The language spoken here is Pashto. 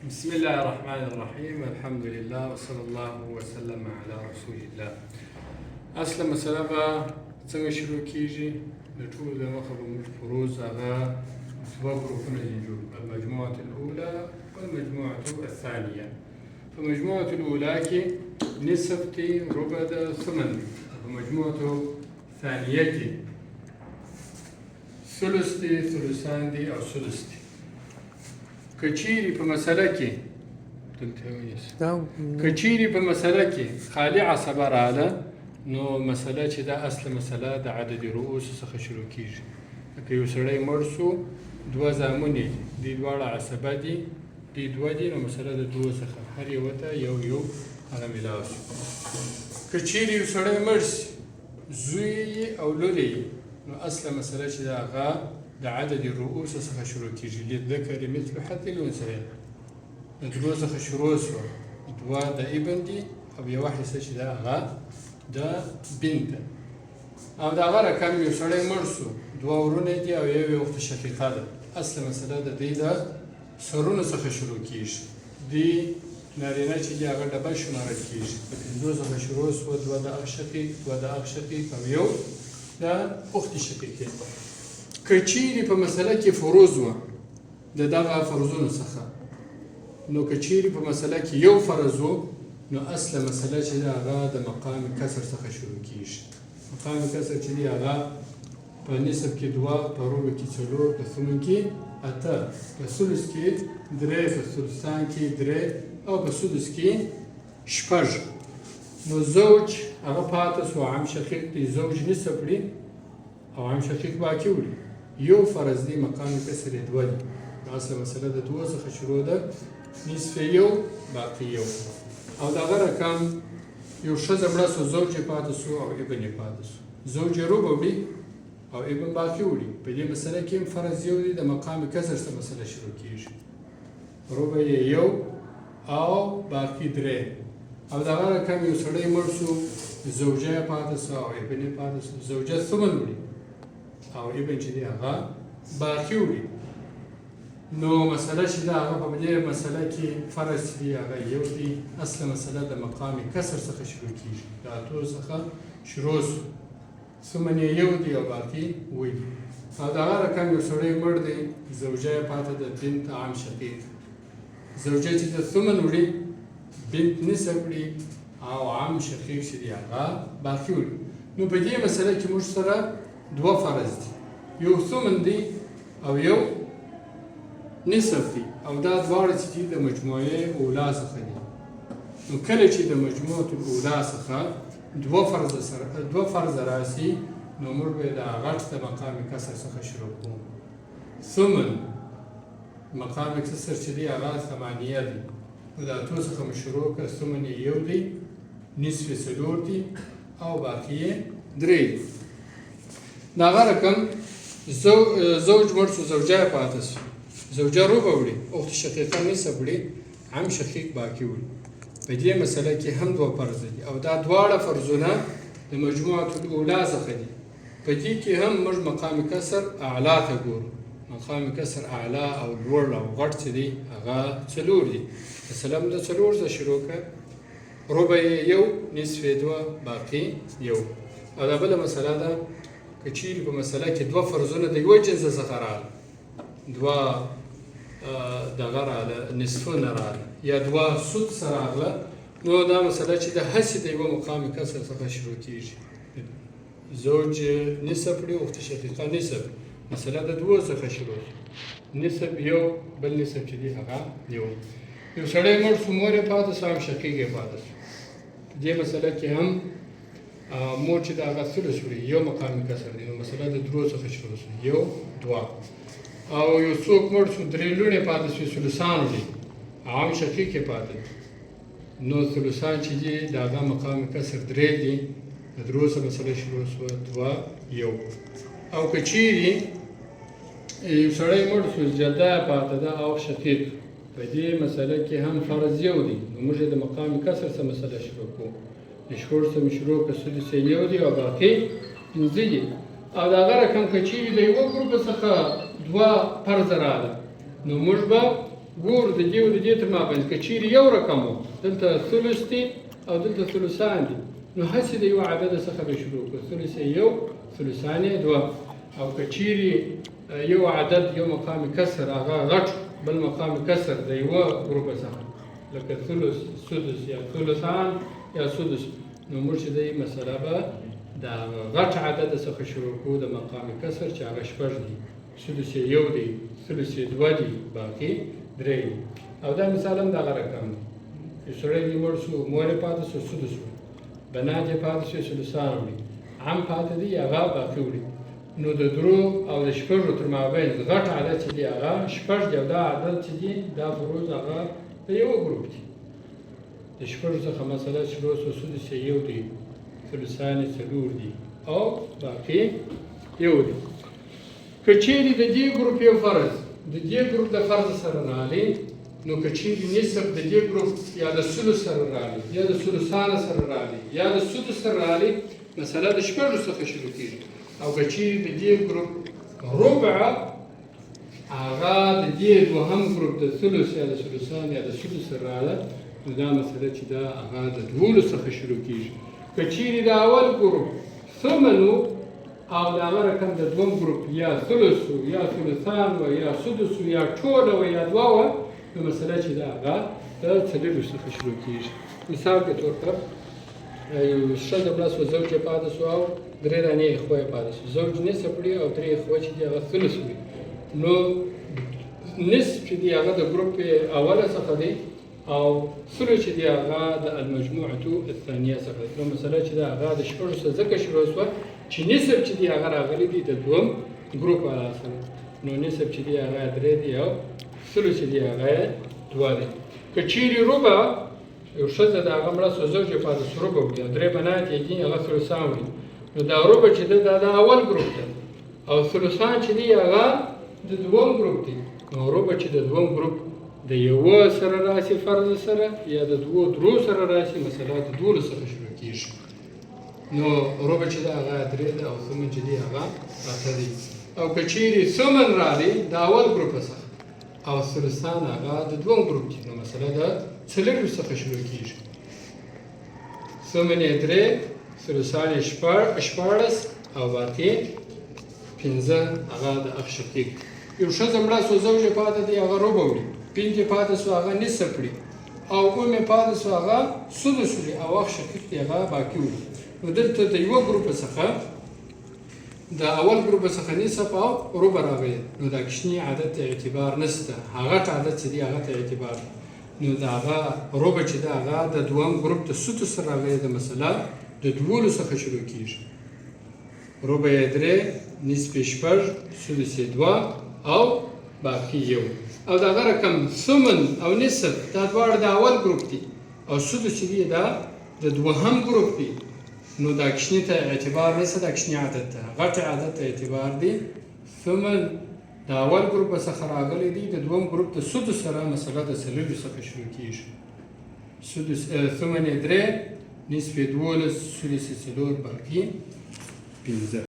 بسم الله الرحمن الرحيم. الحمد لله وصلى الله وسلم على رسول الله. اصل مسله به څنګه شروع کیږي؟ د ټولو د مخه به موږ فروض هغه دوه ګروپونه دي جوړ، المجموعة الأولى والمجموعة الثانية. په مجموعة الأولى کې نصف دی، ربع ده، ثمن دی. په مجموعة الثانية کې ثلث دی، ثلثان دی او ثلث دی. کچيري په مسله کې کچيري په مسله کې خالي عصبه رااله، نو مسله چې دا اصل مسله د عدد رؤوس څخه شروع کیږي. که یو سړی مړ شو، دوه زامن دي، دې دواړه عصبه دي، دې دوه دي، نو مسله د دوه څخه هر یو ته یو یو هغه میلاو شو. که چیرې یو سړی مړ شي، زوی او لور یې، نو اصله مسله چې دا هغه د عدد الرؤوس څخه شروع کیږي. للذکر مثل حظ الانثیین. د دوه څخه شروع شوه، دوه د ابن دي او یوه حصه چې دا هغه د بنت ده. او د هغه رقم یو سړی مړ شو، دوه ورونه دي او یوه اخت شقیقه ده. اصل مسله د دې د سرونو څخه شروع کیږي. دې نارینه چې دي هغه ډبه شمارل کیږي. په پنځو څخه شروع شوه، دوه د اخ شقیق، دوه د اخ شقیق او یو د اخت شقیقې. که چیرې په مسله کې فروض وه د دغه فرضونو څخه، نو که چیرې په مسله کې یو فرض و، نو اصله مسله چې دی هغه د مقام کسر څخه شروع کیږي. مقام کسر چې دی هغه په نصف کې دوه، په ربع کې څلور، په ثمن کې اته، په ثلث کې درې، په ثلثان کې درې او په سدس کې شپږ. نو زوج هغه پاته سو، عم شقیق دی، زوج نصف وړي او عم شقیق باقي وړي. یو فرض دی، مقام کسر یې دوه دی. اصله مسله د دوه څخه شروع ده، نصف یو باقي یو. او دغه رقم یو ښځه مړه سو، زوج یې پاته سو او ابن یې پاته سو. زوج یې ربع وړي او ابن باقي وړي. په دې مسله کې هم فرض یو دی، د مقام کسر څخه مسله شروع کیږي. ربع یې یو او باقي درې. او دغه رقم یو سړی مړ سو، زوجه یې پاته سو او ابن یې پاته سو. زوجه ثمن وړي او ابن چې دی هغه باقي وړي. نو مسله چې دا هغه په دې مسله کې فرض دی هغه یو دی. اصل مسله د مقام کسر څخه شروع کیږي، د اتو څخه شروع شو. ثمن یې یو دی او باقي اووه دي. او دغه رقم یو سړی مړ دی، زوجه یې پاته ده، بنت عم شقیق. زوجه چې د ثمن وړي، بنت نصف وړي او عم شقیق چې دی هغه باقي وړي. نو په دې مسله کې موږ سره دوه فرض دي، یو ثمن دی او یو نصف دی. او دا دواړه چې دي د مجموعه اولا څخه دي. نو کله چې د مجموعه الاولا څخه دوه فرض راسي، نو موږ به د غټ د مقام کسر څخه شروع کوو. ثمن مقام کسر چې دی هغه ثمانیه دی، نو د اتو څخه مو شروع کړه. ثمن یې یو دی، نصف یې څلور دی او باقي یې درې دی. د هغه رقم زوج مړ شو، زوجه یې پاته سو، زوجه ربع وړي، اخت شقیقه نصف وړي، عم شقیق باقي وړي. په دې مسله کې هم دوه فرض دي او دا دواړه فرضونه د مجموعة الاولا څخه دي. په دې کې هم موږ مقام کسر اعلا ته ګورو. مقام کسر اعلا او لوړ او غټ چې دی هغه څلور دي. مثلا د څلور څخه شروع کړه، ربع یې یو، نصف یې دوه، باقي یو. او دا بله مسله ده، که چیرې په مسله کې دوه فرضونه د یوه جنس څخه راغله، دوه دغه راغله، نصفونه راغله یا دوه سدس راغله، نو دا مسله چې د هسې د یوه مقام کسر څخه شروع کیږي. زوج نصف وړي، اخت شقیقه نصف، مسله د دوه څخه شروع شي. نصف یو، بل نصف چې دی هغه یو. یو سړی مړ شو، مور یې پاته سو، هم شقیق یې پاته سو. په دې مسله کې هم مور چې د هغه ثلث وړي، یو مقام کسر دی، نو مسله د درو څخه شروع شو، یو دوه. او یو څوک مړ شو، درې لوڼې پاته شوې، ثلثان وړي، عام شقیق یې پاته دی، نو ثلثان چې دي د هغه مقام کسر درې دي، د درو څخه مسله شروع شوه، دوه یو. او که چیرې یو سړی مړ شو، جده یې پاته ده او شقیق، په دې مسله کې هم فرض یو دی، نو موږ د مقام کسر څخه مسله شروع کوو. د شپږ څخه شروع کړه، سدس یې یو دی او باقي پنځه دي. او د هغه رقم که چیرې د یوه ګروپ څخه دوه فرض راغله، نو موږ به ګور د دې او د دې تر مابین که چیرې یو رقم و دلته ثلث دی او دلته ثلثان دي نو هسې د یو عدد څخه به شروع کړو ثلث یو ثلثان یې دوه او که چیرې یو عدد یو مقام کسر هغه غټ بل مقام کسر د یوه ګروپ څخه لکه ثلث سدس یا ثلثان یا سدس نو موږ چې دی مسله به د غټ عدد څخه شروع کړو د مقام کسر چې هغه شپږ دي سدس یې یو دی ثلث یې دوه دي باقي درې او دا مثال هم دغه رقم دی یو سړی دې مړ شو مور یې پاتې شو سدس وړي بنات یې پاتې شو ثلثان وړي عم پاتې دی هغه باقي وړي نو د درو او د شپږو تر مابین غټ عدد چې دی هغه شپږ دی او دا عدد چې دی دا فروض هغه د یوه ګروپ دي د شپږو څخه مثلا شروع شو سدس یې یو دی ثلثان یې څلور دي او باقي یو دی که چیرې د دې ګروپ یو فرض د دې ګروپ د فرض سره راغلی نو که چیرې نسب د دې ګروپ یا د ثلث سره راغلی یا د ثلثانو سره راغلی یا د سدس سره راغلی مثلا د شپږو څخه شروع کېږي او که چیرې د دې ګروپ ربع هغه د دې دوهم ګروپ د ثلث یا د ثلثان یا د سدس سره راغله نو دا مسله چې دا هغه د دولو څخه شروع کېږي که چیرې د اول ګروپ ثمن او د هغه رقم د دوم ګروپ یا ثلث یا ثلثان و یا سدس یا ټوله و یا دوه وه نو مسله چې دا هغه د څلورو څخه شروع کېږي مثال په طور ته یو ښځه مړه شوه زوج یې پاتې شو او درې دانې یې خویه پاتې شو زوج نصف وړي او درې یې خویه چې دي هغه ثلث وړي نو نصف چې دی هغه د ګروپ اوله څخه دی او ثلث چې دی هغه د المجموعة الثانیه څخه دی نو مسله چې دا هغه د شپږو څخه ځکه شروع شوه چې نصف چې دی هغه راغلی دی د دوم ګروپ والا سره نو نصف چې دی هغه درې دی او ثلث چې دی هغه دوه دی که چیرې ربع یو ښځه د هغه مړه شوه زوج یې پاتې شو ربع وړي او درې بنات یې دي هغه ثلثان وړي نو دا ربع چې دی دا د اول ګروپ دی او ثلثان چې دی هغه د دوم ګروپ دی نو ربع چې د دوم ګروپ د یوه سره راسي فرض سره یا د دوو درو سره راسي مثلا د دولو څخه شروع کېږي نو ربع چې دی هغه درې دی او ثمن چې دی هغه اته دی او که چیرې ثمن راغلی د اول ګروپ څخه او ثلثان هغه د دوم ګروپ دي نو مثلا د څلورو څخه شروع کېږي ثمن یې درې ثلثان یې شپاړس او باقي پنځه هغه د اخ شقیق یو ښځه مړه شوه زوج یې پاتې دی هغه ربع وړي بنت یې پاتې شوه هغه نصف وړي او ام یې پاتې شوه هغه سدس وړي او اخ شقیق دی هغه باقي وړي نو دلته د یوه ګروپ څخه د اول ګروپ څخه نصف او ربع راغلی نو دا کوچني عدد ته اعتبار نشته هغه عدد چې دی هغه ته اعتبار نو د هغه ربع چې دی هغه د دوم ګروپ د سدس سره راغلی د مثلا د دولو څخه شروع کېږي ربع یې درې نصف یې شپږ سدس یې دوه او باقي یو او د هغه رقم ثمن او نصف دا دواړه د اول ګروپ دي او سدس چې دی دا د دوهم ګروپ دی نو دا کوچني ته اعتبار نشته دا کوچني عدد ته غټ عدد ته اعتبار دی ثمن د اول ګروپ څخه راغلی دی د دوم ګروپ د سدس سره مثلا د څلورو څخه شروع کېږي ثمن یې درې نصف یې دولس سدس یې څلور باقي پنځه